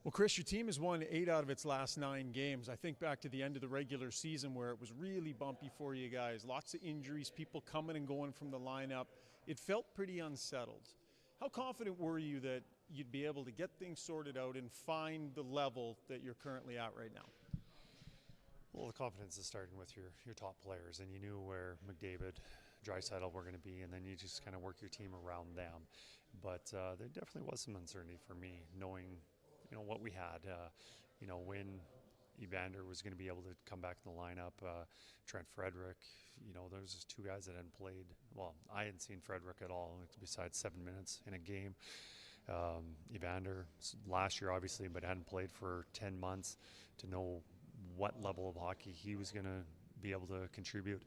Well, Kris, your team has won 8 out of its last 9 games. I think back to the end of the regular season where it was really bumpy for you guys. Lots of injuries, people coming and going from the lineup. It felt pretty unsettled. How confident were you that you'd be able to get things sorted out and find the level that you're currently at right now? Well, the confidence is starting with your top players, and you knew where McDavid, Draisaitl were going to be, and then you just kind of work your team around them. But there definitely was some uncertainty for me, knowing what we had. When Evander was going to be able to come back in the lineup, Trent Frederic, there's just two guys that hadn't played. Well, I hadn't seen Frederic at all, besides 7 minutes in a game. Evander, last year obviously, but hadn't played for 10 months to know what level of hockey he was going to be able to contribute.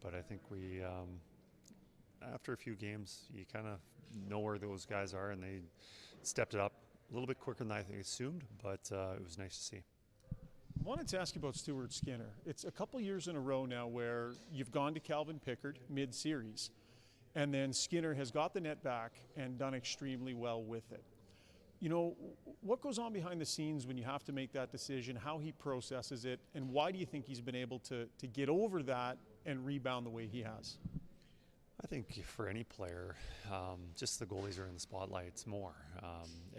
But I think we, after a few games, you kind of know where those guys are, and they stepped it up a little bit quicker than I assumed, but it was nice to see. I wanted to ask you about Stuart Skinner. It's a couple years in a row now where you've gone to Calvin Pickard mid-series, and then Skinner has got the net back and done extremely well with it. What goes on behind the scenes when you have to make that decision, how he processes it, and why do you think he's been able to get over that and rebound the way he has? I think for any player, just the goalies are in the spotlights more.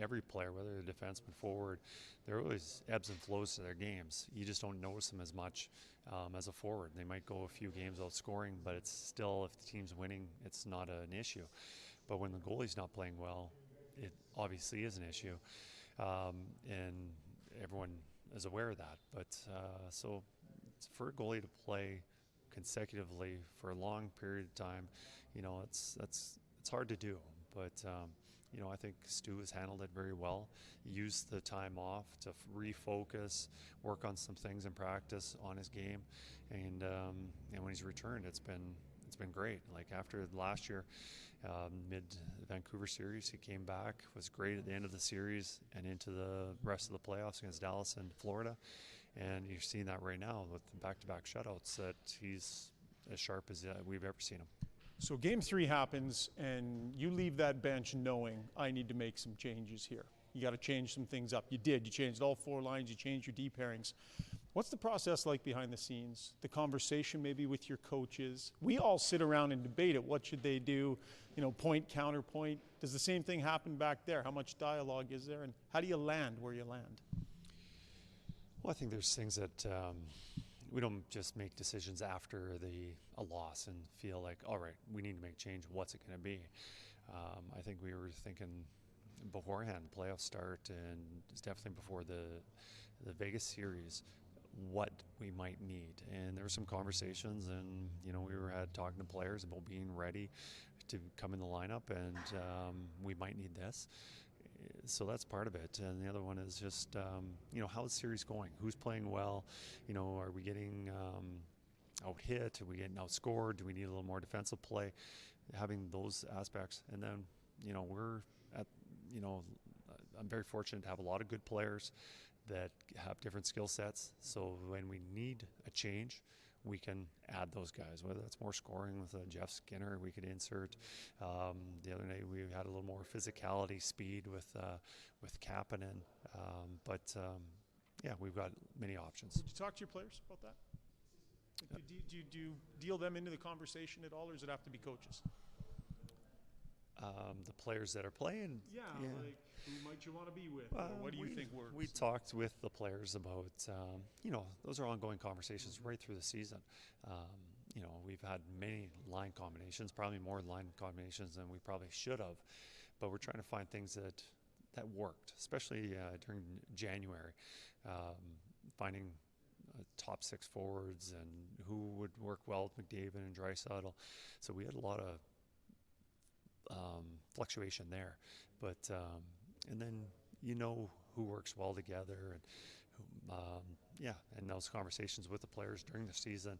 Every player, whether they're defenseman, forward, there are always ebbs and flows to their games. You just don't notice them as much as a forward. They might go a few games without scoring, but it's still, if the team's winning, it's not an issue. But when the goalie's not playing well, it obviously is an issue, and everyone is aware of that. But so for a goalie to play consecutively for a long period of time, it's hard to do. But I think Stu has handled it very well. He used the time off to refocus, work on some things in practice on his game, and when he's returned, it's been great. Like after last year, mid-Vancouver series, he came back, was great at the end of the series and into the rest of the playoffs against Dallas and Florida. And you're seeing that right now with the back-to-back shutouts, that he's as sharp as we've ever seen him. So Game 3 happens, and you leave that bench knowing I need to make some changes here. You got to change some things up. You did. You changed all 4 lines. You changed your D pairings. What's the process like behind the scenes? The conversation maybe with your coaches? We all sit around and debate it. What should they do? Point, counterpoint. Does the same thing happen back there? How much dialogue is there? And how do you land where you land? Well, I think there's things that we don't just make decisions after a loss and feel like, all right, we need to make change. What's it going to be? I think we were thinking beforehand, playoff start, and it's definitely before the Vegas series, what we might need. And there were some conversations, and we were talking to players about being ready to come in the lineup, and we might need this. So that's part of it. And the other one is just how the series going? Who's playing well? Are we getting out hit? Are we getting outscored? Do we need a little more defensive play? Having those aspects, and then we're at, I'm very fortunate to have a lot of good players that have different skill sets. So when we need a change, we can add those guys, whether that's more scoring with Jeff Skinner, we could insert. The other night we had a little more physicality, speed with Kapanen. We've got many options. Did you talk to your players about that? Do you deal them into the conversation at all, or does it have to be coaches? The players that are playing. Yeah. Like who might you want to be with? What do you think works? We talked with the players about, those are ongoing conversations right through the season. We've had many line combinations, probably more line combinations than we probably should have, but we're trying to find things that worked, especially during January, finding top 6 forwards and who would work well with McDavid and Draisaitl. So we had a lot of fluctuation there, but and then who works well together, and and those conversations with the players during the season.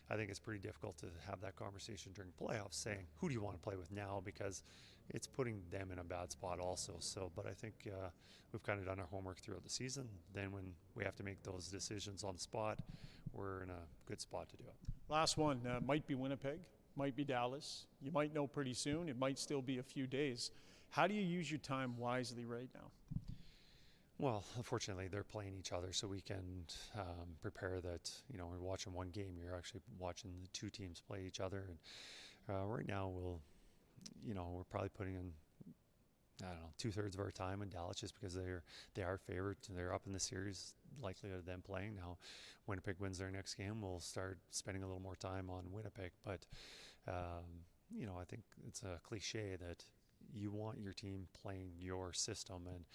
I think it's pretty difficult to have that conversation during playoffs, saying who do you want to play with now, because it's putting them in a bad spot also. So, but I think we've kind of done our homework throughout the season. Then when we have to make those decisions on the spot, we're in a good spot to do it. Last one might be Winnipeg. Might be Dallas. You might know pretty soon. It might still be a few days. How do you use your time wisely right now? Well, unfortunately, they're playing each other, so we can prepare that. We're watching one game. You're actually watching the two teams play each other. And right now, we're probably putting in, I don't know, 2/3 of our time in Dallas just because they are favored. They're up in the series, likelihood of them playing. Now, Winnipeg wins their next game, we'll start spending a little more time on Winnipeg. But I think it's a cliche that you want your team playing your system, and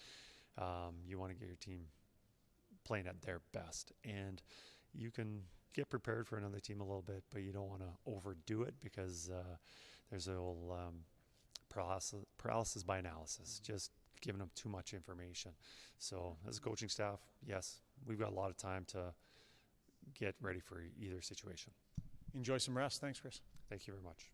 you want to get your team playing at their best. And you can get prepared for another team a little bit, but you don't want to overdo it because there's a little paralysis by analysis, just giving them too much information. So as a coaching staff, yes, we've got a lot of time to get ready for either situation. Enjoy some rest. Thanks, Kris. Thank you very much.